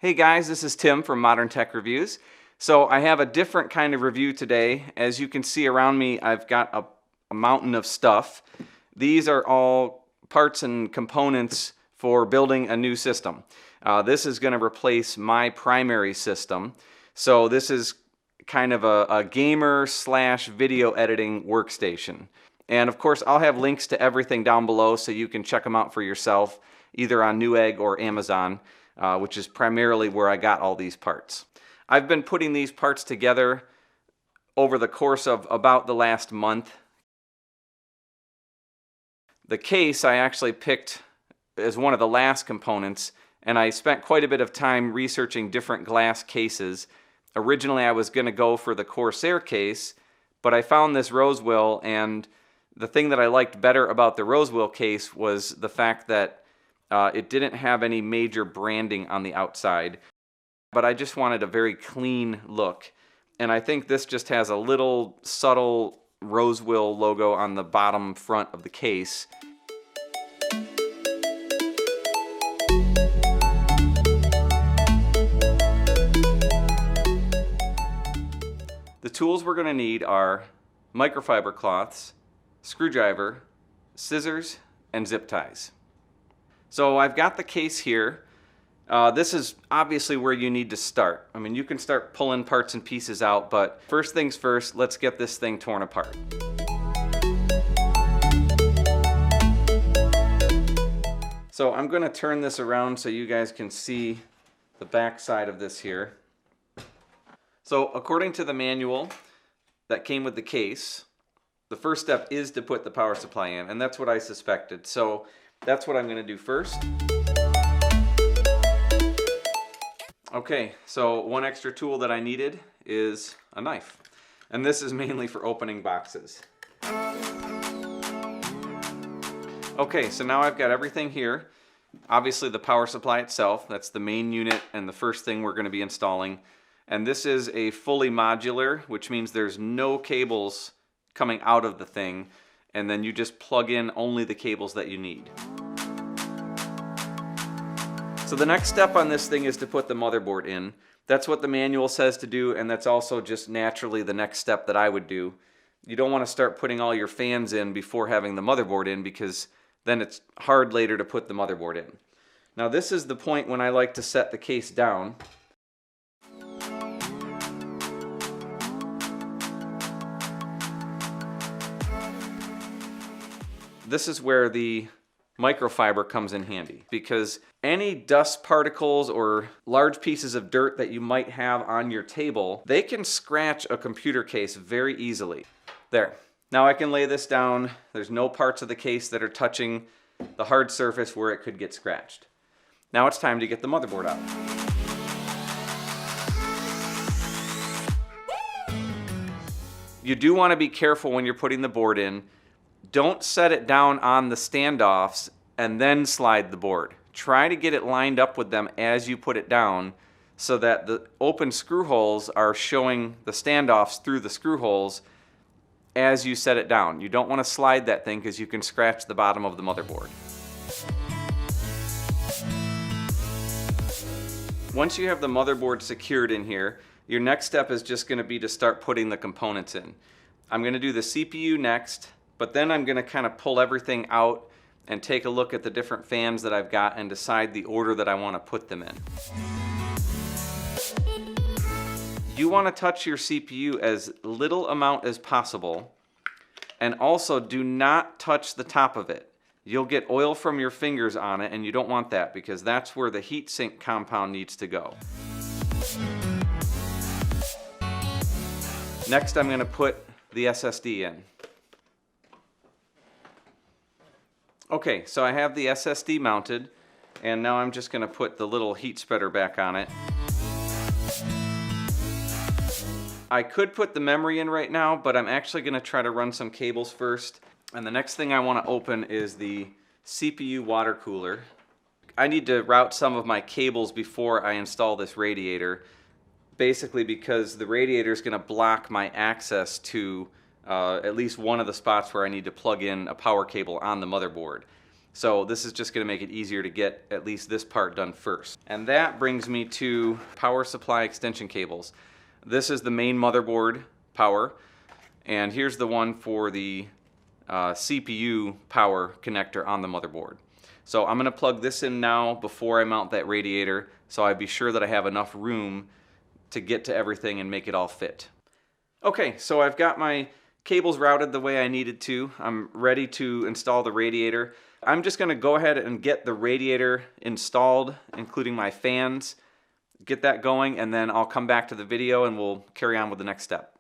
Hey guys, this is Tim from Modern Tech Reviews. So I have a different kind of review today. As you can see around me, I've got a mountain of stuff. These are all parts and components for building a new system. This is going to replace my primary system. So this is kind of a gamer / video editing workstation. And of course, I'll have links to everything down below so you can check them out for yourself, either on Newegg or Amazon. Which is primarily where I got all these parts. I've been putting these parts together over the course of about the last month. The case I actually picked as one of the last components, and I spent quite a bit of time researching different glass cases. Originally I was going to go for the Corsair case, but I found this Rosewill, and the thing that I liked better about the Rosewill case was the fact that it didn't have any major branding on the outside, but I just wanted a very clean look. And I think this just has a little subtle Rosewill logo on the bottom front of the case. The tools we're going to need are microfiber cloths, screwdriver, scissors, and zip ties. So I've got the case here. This is obviously where you need to start. I mean, you can start pulling parts and pieces out, but first things first, let's get this thing torn apart. So I'm going to turn this around so you guys can see the back side of this here. So according to the manual that came with the case, the first step is to put the power supply in, and that's what I suspected. So that's what I'm going to do first. Okay, so one extra tool that I needed is a knife. And this is mainly for opening boxes. Okay, so now I've got everything here. Obviously the power supply itself, that's the main unit and the first thing we're going to be installing. And this is a fully modular, which means there's no cables coming out of the thing, and then you just plug in only the cables that you need. So the next step on this thing is to put the motherboard in. That's what the manual says to do, and that's also just naturally the next step that I would do. You don't want to start putting all your fans in before having the motherboard in, because then it's hard later to put the motherboard in. Now this is the point when I like to set the case down. This is where the microfiber comes in handy, because any dust particles or large pieces of dirt that you might have on your table, they can scratch a computer case very easily. There. Now I can lay this down. There's no parts of the case that are touching the hard surface where it could get scratched. Now it's time to get the motherboard out. You do want to be careful when you're putting the board in. Don't set it down on the standoffs and then slide the board. Try to get it lined up with them as you put it down so that the open screw holes are showing the standoffs through the screw holes as you set it down. You don't want to slide that thing because you can scratch the bottom of the motherboard. Once you have the motherboard secured in here, your next step is just going to be to start putting the components in. I'm going to do the CPU next. But then I'm going to kind of pull everything out and take a look at the different fans that I've got and decide the order that I want to put them in. You want to touch your CPU as little amount as possible, and also do not touch the top of it. You'll get oil from your fingers on it, and you don't want that because that's where the heatsink compound needs to go. Next I'm going to put the SSD in. Okay, so I have the SSD mounted, and now I'm just going to put the little heat spreader back on it. I could put the memory in right now, but I'm actually going to try to run some cables first. And the next thing I want to open is the CPU water cooler. I need to route some of my cables before I install this radiator, basically because the radiator is going to block my access to at least one of the spots where I need to plug in a power cable on the motherboard. So this is just going to make it easier to get at least this part done first. And that brings me to power supply extension cables. This is the main motherboard power, and here's the one for the CPU power connector on the motherboard. So I'm going to plug this in now before I mount that radiator, so I'd be sure that I have enough room to get to everything and make it all fit. Okay, so I've got my cables routed the way I needed to. I'm ready to install the radiator. I'm just going to go ahead and get the radiator installed, including my fans, get that going, and then I'll come back to the video and we'll carry on with the next step.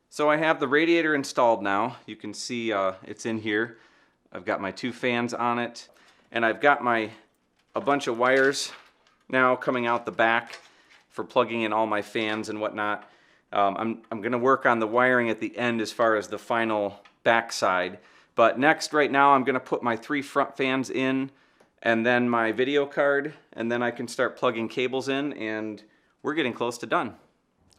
So I have the radiator installed now. You can see it's in here. I've got my 2 fans on it, and I've got a bunch of wires now coming out the back for plugging in all my fans and whatnot. I'm going to work on the wiring at the end as far as the final back side. But next, right now, I'm going to put my 3 front fans in, and then my video card, and then I can start plugging cables in, and we're getting close to done.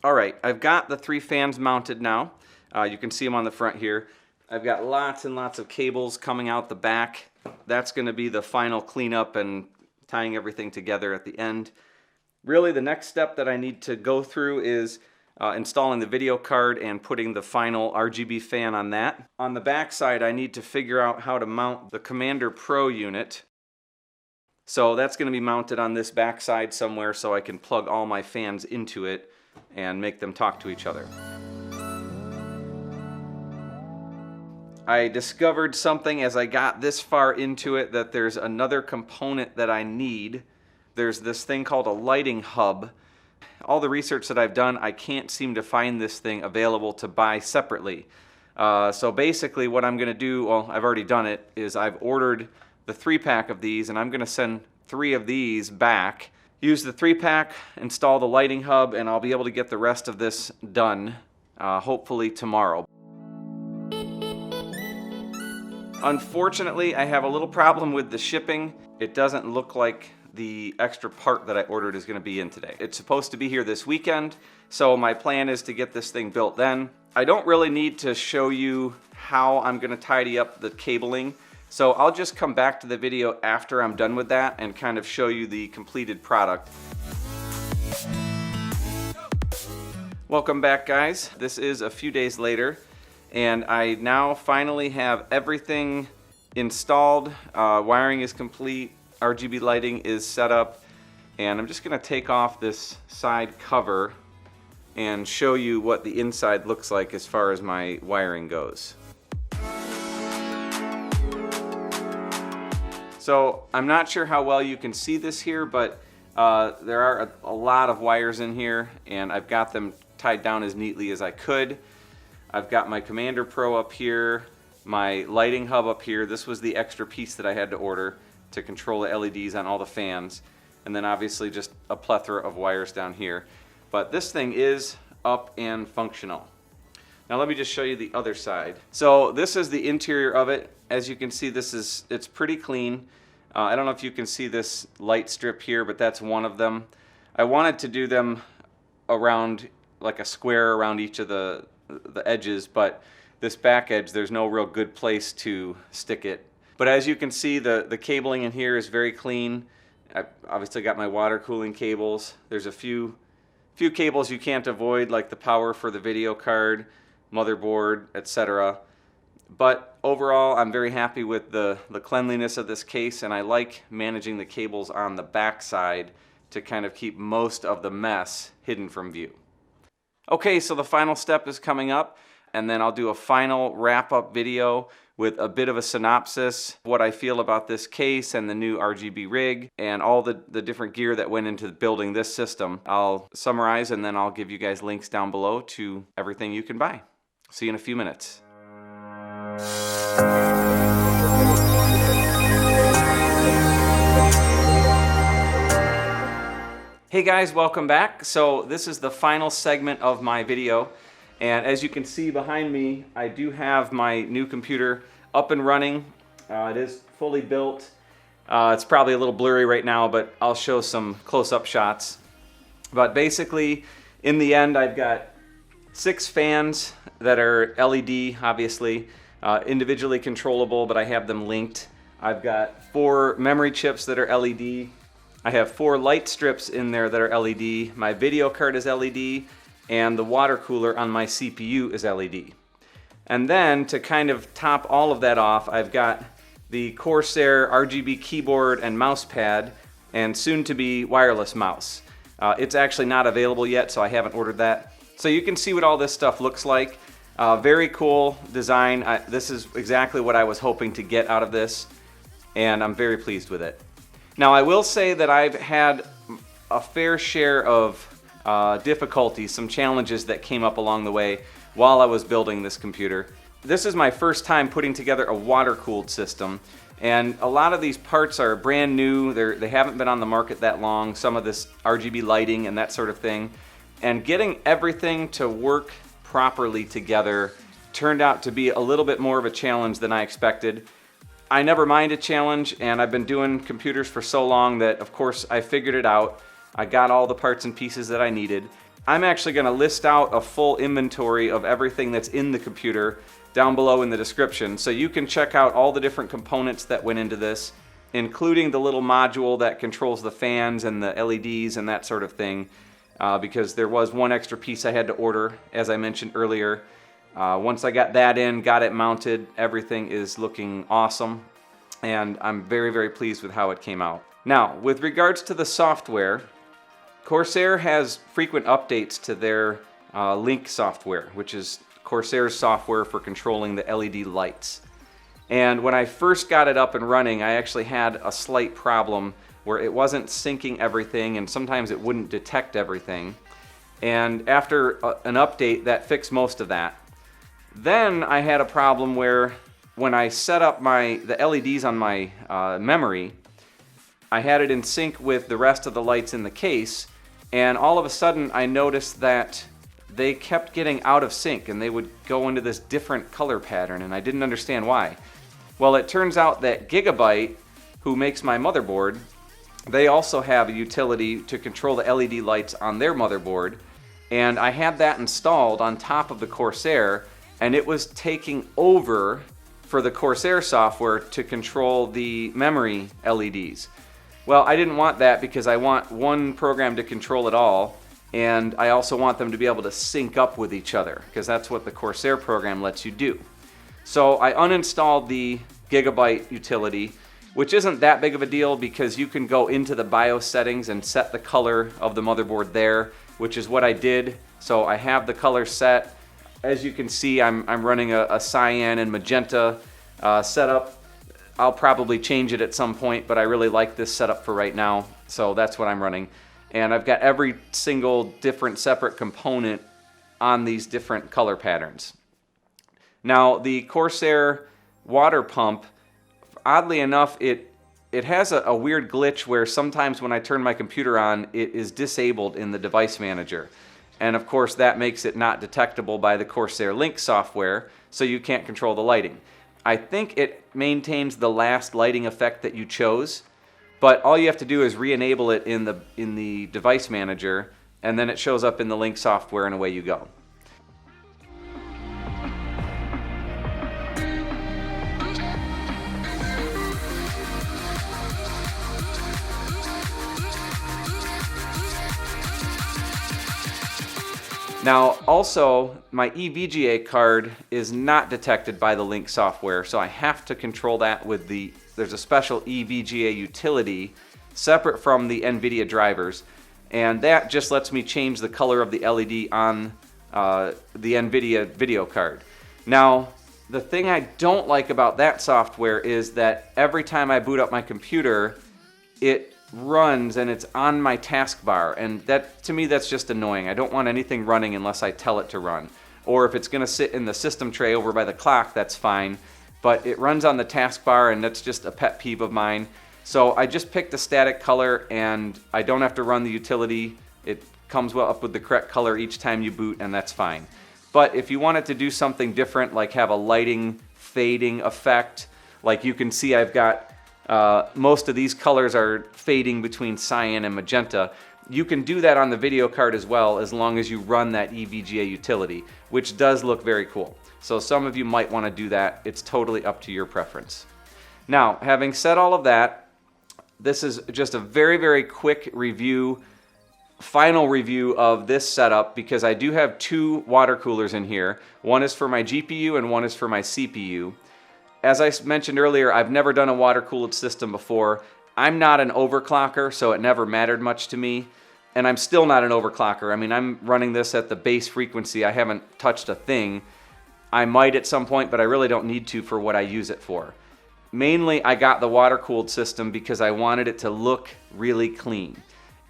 All right, I've got the 3 fans mounted now. You can see them on the front here. I've got lots and lots of cables coming out the back. That's going to be the final cleanup and tying everything together at the end. Really, the next step that I need to go through is installing the video card and putting the final RGB fan on that. On the back side, I need to figure out how to mount the 𝗩𝗓𝗏 Pro unit. So that's going to be mounted on this back side somewhere so I can plug all my fans into it and make them talk to each other. I discovered something as I got this far into it, that there's another component that I need. There's this thing called a lighting hub. All the research that I've done, I can't seem to find this thing available to buy separately. So basically what I'm going to do, well, I've already done it, is I've ordered the 3-pack of these, and I'm going to send 3 of these back. Use the 3-pack, install the lighting hub, and I'll be able to get the rest of this done, hopefully tomorrow. Unfortunately, I have a little problem with the shipping. It doesn't look like the extra part that I ordered is going to be in today. It's supposed to be here this weekend, so my plan is to get this thing built then. I don't really need to show you how I'm going to tidy up the cabling, so I'll just come back to the video after I'm done with that and kind of show you the completed product. Welcome back, guys. This is a few days later, and I now finally have everything installed. Wiring is complete. RGB lighting is set up, and I'm just going to take off this side cover and show you what the inside looks like as far as my wiring goes. So I'm not sure how well you can see this here, but there are a lot of wires in here, and I've got them tied down as neatly as I could. I've got my 𝗩𝗏𝗏 Pro up here, my lighting hub up here. This was the extra piece that I had to order to control the LEDs on all the fans, and then obviously just a plethora of wires down here. But this thing is up and functional. Now let me just show you the other side. So this is the interior of it. As you can see, it's pretty clean. I don't know if you can see this light strip here, but that's one of them. I wanted to do them around like a square around each of the edges, but this back edge, there's no real good place to stick it. But as you can see, the cabling in here is very clean. I've obviously got my water cooling cables. There's a few cables you can't avoid, like the power for the video card, motherboard, etc. But overall, I'm very happy with the cleanliness of this case, and I like managing the cables on the back side to kind of keep most of the mess hidden from view. Okay, so the final step is coming up, and then I'll do a final wrap-up video with a bit of a synopsis, what I feel about this case and the new RGB rig, and all the different gear that went into building this system. I'll summarize, and then I'll give you guys links down below to everything you can buy. See you in a few minutes. Hey guys, welcome back. So this is the final segment of my video, and as you can see behind me, I do have my new computer up and running. It is fully built. It's probably a little blurry right now, but I'll show some close-up shots. But basically, in the end, I've got 6 fans that are LED, obviously, individually controllable, but I have them linked. I've got 4 memory chips that are LED. I have 4 light strips in there that are LED. My video card is LED, and the water cooler on my CPU is LED. And then to kind of top all of that off, I've got the Corsair RGB keyboard and mouse pad, and soon to be wireless mouse. It's actually not available yet, so I haven't ordered that. So you can see what all this stuff looks like. Very cool design. This is exactly what I was hoping to get out of this, and I'm very pleased with it. Now I will say that I've had a fair share of difficulties, some challenges that came up along the way while I was building this computer. This is my first time putting together a water-cooled system, and a lot of these parts are brand new. They haven't been on the market that long, some of this RGB lighting and that sort of thing. And getting everything to work properly together turned out to be a little bit more of a challenge than I expected. I never mind a challenge, and I've been doing computers for so long that, of course, I figured it out. I got all the parts and pieces that I needed. I'm actually going to list out a full inventory of everything that's in the computer down below in the description, so you can check out all the different components that went into this, including the little module that controls the fans and the LEDs and that sort of thing, because there was one extra piece I had to order, as I mentioned earlier. Once I got that in, got it mounted, everything is looking awesome, and I'm very, very pleased with how it came out. Now, with regards to the software, Corsair has frequent updates to their Link software, which is Corsair's software for controlling the LED lights. And when I first got it up and running, I actually had a slight problem where it wasn't syncing everything, and sometimes it wouldn't detect everything. And after an update, that fixed most of that. Then I had a problem where when I set up the LEDs on my memory, I had it in sync with the rest of the lights in the case, and all of a sudden I noticed that they kept getting out of sync, and they would go into this different color pattern, and I didn't understand why. Well, it turns out that 𝗩𝗘𝗦𝗀, who makes my motherboard, they also have a utility to control the LED lights on their motherboard, and I had that installed on top of the Corsair, and it was taking over for the Corsair software to control the memory LEDs. Well, I didn't want that because I want one program to control it all, and I also want them to be able to sync up with each other, because that's what the Corsair program lets you do. So I uninstalled the 𝗩𝗘𝗦𝗀 utility, which isn't that big of a deal because you can go into the BIOS settings and set the color of the motherboard there, which is what I did. So I have the color set. As you can see, I'm running a cyan and magenta setup. I'll probably change it at some point, but I really like this setup for right now, so that's what I'm running. And I've got every single different separate component on these different color patterns. Now, the Corsair water pump, oddly enough, it has a weird glitch where sometimes when I turn my computer on, it is disabled in the device manager. And of course, that makes it not detectable by the Corsair Link software, so you can't control the lighting. I think it maintains the last lighting effect that you chose, but all you have to do is re-enable it in the device manager, and then it shows up in the Link software, and away you go. Now, also, my 𝗍𝗑𝗕𝗓 card is not detected by the Link software, so I have to control that with there's a special 𝗍𝗑𝗕 utility separate from the NVIDIA drivers, and that just lets me change the color of the LED on the NVIDIA video card. Now, the thing I don't like about that software is that every time I boot up my computer, it runs and it's on my taskbar, and that, to me, that's just annoying. I don't want anything running unless I tell it to run. Or if it's going to sit in the system tray over by the clock, that's fine, but it runs on the taskbar, and that's just a pet peeve of mine. So I just picked a static color, and I don't have to run the utility. It comes up with the correct color each time you boot, and that's fine. But if you wanted to do something different, like have a lighting fading effect, like you can see I've got most of these colors are fading between cyan and magenta. You can do that on the video card as well, as long as you run that 𝗍𝗑𝗕𝗓 utility, which does look very cool. So some of you might want to do that. It's totally up to your preference. Now, having said all of that, this is just a very, very quick review, final review of this setup, because I do have two water coolers in here. One is for my GPU and one is for my CPU. As I mentioned earlier, I've never done a water-cooled system before. I'm not an overclocker, so it never mattered much to me. And I'm still not an overclocker. I mean, I'm running this at the base frequency. I haven't touched a thing. I might at some point, but I really don't need to for what I use it for. Mainly, I got the water-cooled system because I wanted it to look really clean.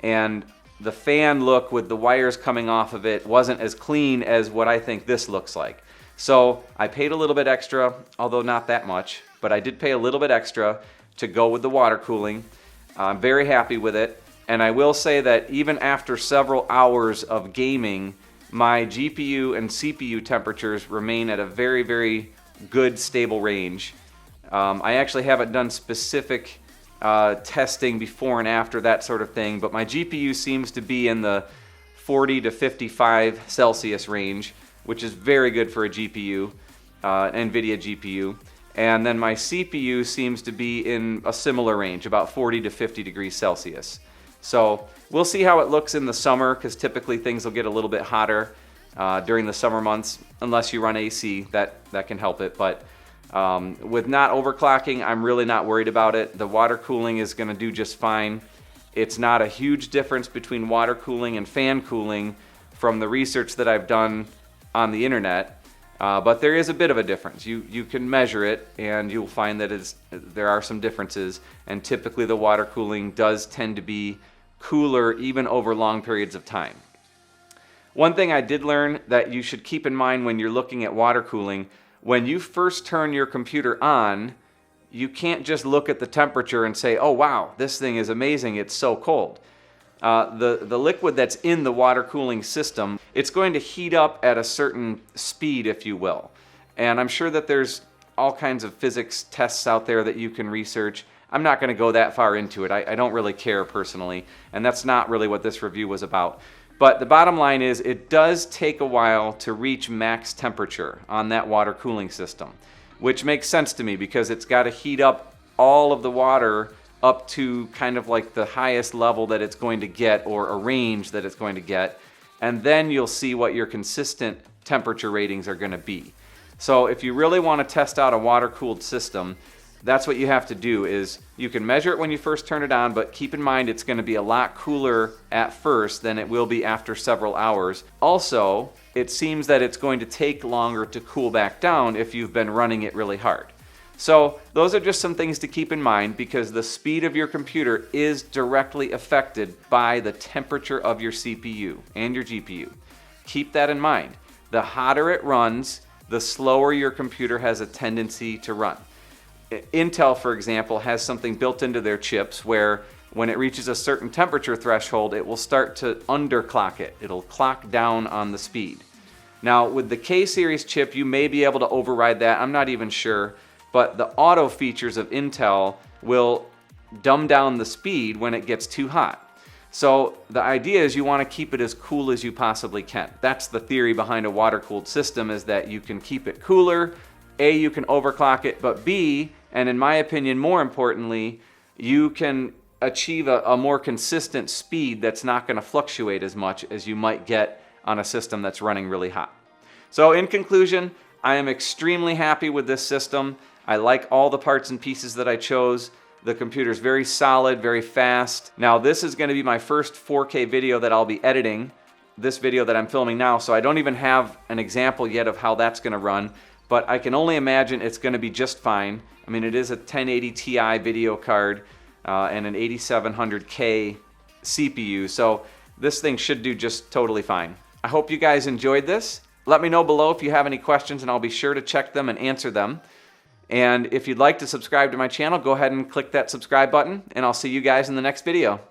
And the fan look with the wires coming off of it wasn't as clean as what I think this looks like. So I paid a little bit extra, although not that much, but I did pay a little bit extra to go with the water cooling. I'm very happy with it, and I will say that even after several hours of gaming, my GPU and CPU temperatures remain at a very, very good, stable range. I actually haven't done specific testing before and after, that sort of thing, but my GPU seems to be in the 40 to 55 Celsius range, which is very good for a GPU, NVIDIA GPU. And then my CPU seems to be in a similar range, about 40 to 50 degrees Celsius. So we'll see how it looks in the summer, because typically things will get a little bit hotter during the summer months, unless you run AC, that can help it. But with not overclocking, I'm really not worried about it. The water cooling is going to do just fine. It's not a huge difference between water cooling and fan cooling from the research that I've done on the internet, but there is a bit of a difference. You can measure it, and you'll find that there are some differences, and typically the water cooling does tend to be cooler even over long periods of time. One thing I did learn that you should keep in mind when you're looking at water cooling: when you first turn your computer on, you can't just look at the temperature and say, oh wow, this thing is amazing, it's so cold. The liquid that's in the water cooling system, it's going to heat up at a certain speed, if you will. And I'm sure that there's all kinds of physics tests out there that you can research. I'm not going to go that far into it. I don't really care personally, and that's not really what this review was about. But the bottom line is, it does take a while to reach max temperature on that water cooling system, which makes sense to me because it's got to heat up all of the water up to kind of like the highest level that it's going to get, or a range that it's going to get, and then you'll see what your consistent temperature ratings are going to be. So if you really want to test out a water-cooled system, that's what you have to do. Is you can measure it when you first turn it on, but keep in mind it's going to be a lot cooler at first than it will be after several hours. Also, it seems that it's going to take longer to cool back down if you've been running it really hard. So those are just some things to keep in mind, because the speed of your computer is directly affected by the temperature of your CPU and your GPU. Keep that in mind. The hotter it runs, the slower your computer has a tendency to run. Intel, for example, has something built into their chips where when it reaches a certain temperature threshold, it will start to underclock it. It'll clock down on the speed. Now, with the K-series chip, you may be able to override that. I'm not even sure. But the auto features of Intel will dumb down the speed when it gets too hot. So the idea is you want to keep it as cool as you possibly can. That's the theory behind a water-cooled system, is that you can keep it cooler. A, you can overclock it, but B, and in my opinion more importantly, you can achieve a more consistent speed that's not going to fluctuate as much as you might get on a system that's running really hot. So in conclusion, I am extremely happy with this system. I like all the parts and pieces that I chose. The computer's very solid, very fast. Now this is going to be my first 4K video that I'll be editing, this video that I'm filming now, so I don't even have an example yet of how that's going to run, but I can only imagine it's going to be just fine. I mean, it is a 1080 Ti video card and an 8700K CPU, so this thing should do just totally fine. I hope you guys enjoyed this. Let me know below if you have any questions, and I'll be sure to check them and answer them. And if you'd like to subscribe to my channel, go ahead and click that subscribe button, and I'll see you guys in the next video.